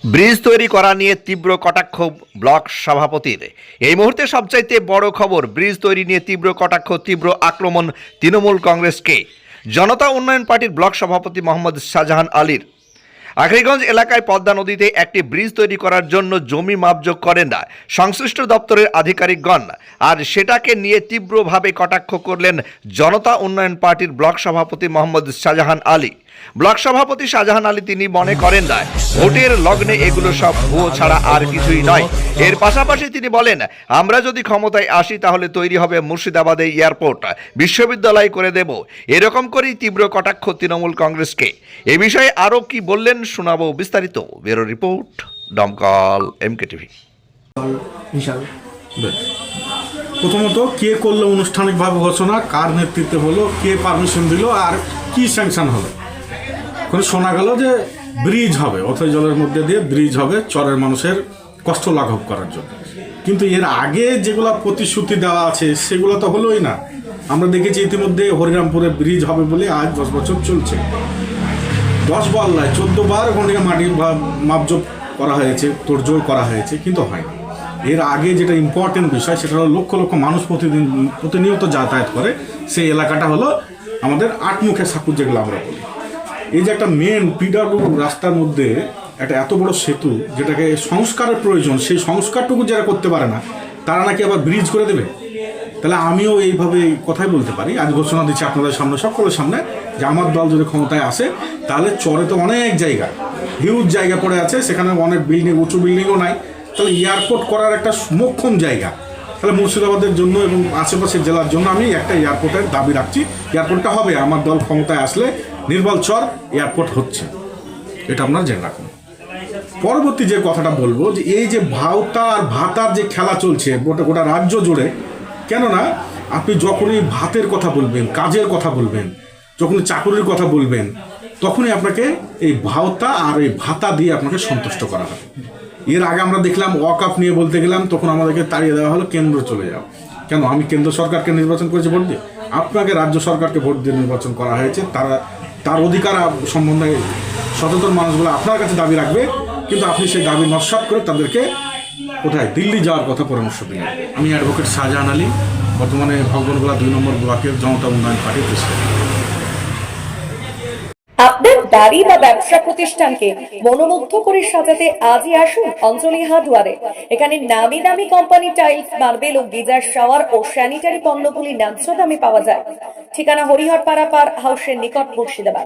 Bridge তৈরি করা নিয়ে তীব্র কটাক্ষ ব্লক সভাপতির। এই মুহূর্তে সবচাইতে বড় খবর, ব্রিজ তৈরি নিয়ে তীব্র কটাক্ষ, তীব্র আক্রমণ তৃণমূল কংগ্রেসকে। জনতা উন্নয়ন পার্টির ব্লক সভাপতি মোহাম্মদ শাহজাহান আলীর আখরিগঞ্জ এলাকায় পদ্মা নদীতে একটি ব্রিজ তৈরি করার জন্য জমি মাপজোক করেন না সংশ্লিষ্ট দপ্তরের আধিকারিকগণ, আর সেটাকে নিয়ে তীব্রভাবে কটাক্ষ করলেন জনতা উন্নয়ন পার্টির ব্লক সভাপতি মোহাম্মদ শাহজাহান আলী। ব্লক সভাপতি শাহজাহান আলী তিনি মনে করেন না ভোটের লগ্নে এগুলো সব ভুয়ো ছাড়া আর কিছুই নয়। এর পাশাপাশি তিনি বলেন, আমরা যদি ক্ষমতায় আসি তাহলে তৈরি হবে মুর্শিদাবাদে এয়ারপোর্ট, বিশ্ববিদ্যালয় করে দেব। এরকম করেই তীব্র কটাক্ষ তৃণমূল কংগ্রেসকে। এ বিষয়ে আরও কি বললেন শোনাবো বিস্তারিত। ব্যুরো রিপোর্ট, দমকল এমকে টিভি। প্রথমত কে করলো আনুষ্ঠানিকভাবে ঘোষণা, কার নেতৃত্বে হলো, কে পারমিশন দিল, আর কি স্যাংশন হলো? করে শোনা গেল যে ব্রিজ হবে, অথই জলের মধ্যে দিয়ে ব্রিজ হবে চরের মানুষের কষ্ট লাঘব করার জন্য। কিন্তু এর আগে যেগুলো প্রতিশ্রুতি দেওয়া আছে সেগুলো তো হলোই না। আমরা দেখেছি ইতিমধ্যে হরিরামপুরে ব্রিজ হবে বলে আজ 10 বছর চলছে। 10 বার নয়, 14 বার ওখান থেকে মাটি মাপজোপ করা হয়েছে, তোড়জোড় করা হয়েছে, কিন্তু হয় না। এর আগে যেটা ইম্পর্টেন্ট বিষয় সেটা হলো লক্ষ লক্ষ মানুষ প্রতিনিয়ত যাতায়াত করে সেই এলাকাটা হলো আমাদের আটমুখে সাকুর, যেগুলো আমরা বলি। এই যে একটা মেন পিডাব্লিউ রাস্তার মধ্যে একটা এত বড় সেতু যেটাকে সংস্কারের প্রয়োজন, সেই সংস্কারটুকু যারা করতে পারে না তারা নাকি আবার ব্রিজ করে দেবে। তাহলে আমিও এইভাবে কথাই বলতে পারি, আজ ঘোষণা দিচ্ছি আপনাদের সামনে, সকলের সামনে, যে আমার দল যদি ক্ষমতায় আসে তাহলে চরে তো অনেক জায়গা, হিউজ জায়গা পড়ে আছে, সেখানে অনেক বিল্ডিং, উঁচু বিল্ডিংও নাই। তাহলে এয়ারপোর্ট করার একটা মোক্ষম জায়গা, তাহলে মুর্শিদাবাদের জন্য এবং আশেপাশের জেলার জন্য আমি একটা এয়ারপোর্টের দাবি রাখছি। এয়ারপোর্টটা হবে, আমার দল ক্ষমতায় আসলে নির্মল চর এয়ারপোর্ট হচ্ছে, এটা আপনারা জেনে রাখুন। পরবর্তী যে কথাটা বলবো, যে এই যে ভাওতা আর ভাতার যে খেলা চলছে গোটা রাজ্য জুড়ে, কেননা আপনি যখনই ভাতের কথা বলবেন, কাজের কথা বলবেন, যখনই চাকরির কথা বলবেন, তখনই আপনাকে এই ভাওতা আর এই ভাতা দিয়ে আপনাকে সন্তুষ্ট করা হবে। এর আগে আমরা দেখলাম ওয়াকআপ নিয়ে বলতে গেলাম, তখন আমাদেরকে তাড়িয়ে দেওয়া হলো কেন্দ্র চলে যাও। কেন? আমি কেন্দ্র সরকারকে নির্বাচন করেছি ভোট দিয়ে, আপনাকে রাজ্য সরকারকে ভোট দিয়ে নির্বাচন করা হয়েছে। তার অধিকার সম্বন্ধে সচেতন মানুষগুলো আপনার কাছে দাবি রাখবে, কিন্তু আপনি সেই দাবি নস্যাৎ করে তাদেরকে কোথায় দিল্লি যাওয়ার কথা পরামর্শ দিলেন। আমি অ্যাডভোকেট শাহজাহান আলী, বর্তমানে ভগবানগোলা 2 নম্বর ব্লকের জনতা উন্নয়ন পার্টির প্রেসিডেন্ট। আপনার বাড়ি বা ব্যবসা প্রতিষ্ঠানকে মনোমুগ্ধ করে সাজাতে আজই আসুন অঞ্জলি হার্ডওয়্যারে। এখানে নামি দামি কোম্পানি টাইলস, মার্বেল ও গিজার শাওয়ার ও স্যানিটারি পণ্যগুলি ন্যায্য দামে পাওয়া যায়। ঠিকানা হরিহরপাড়া পার হাউসের নিকট, মুর্শিদাবাদ।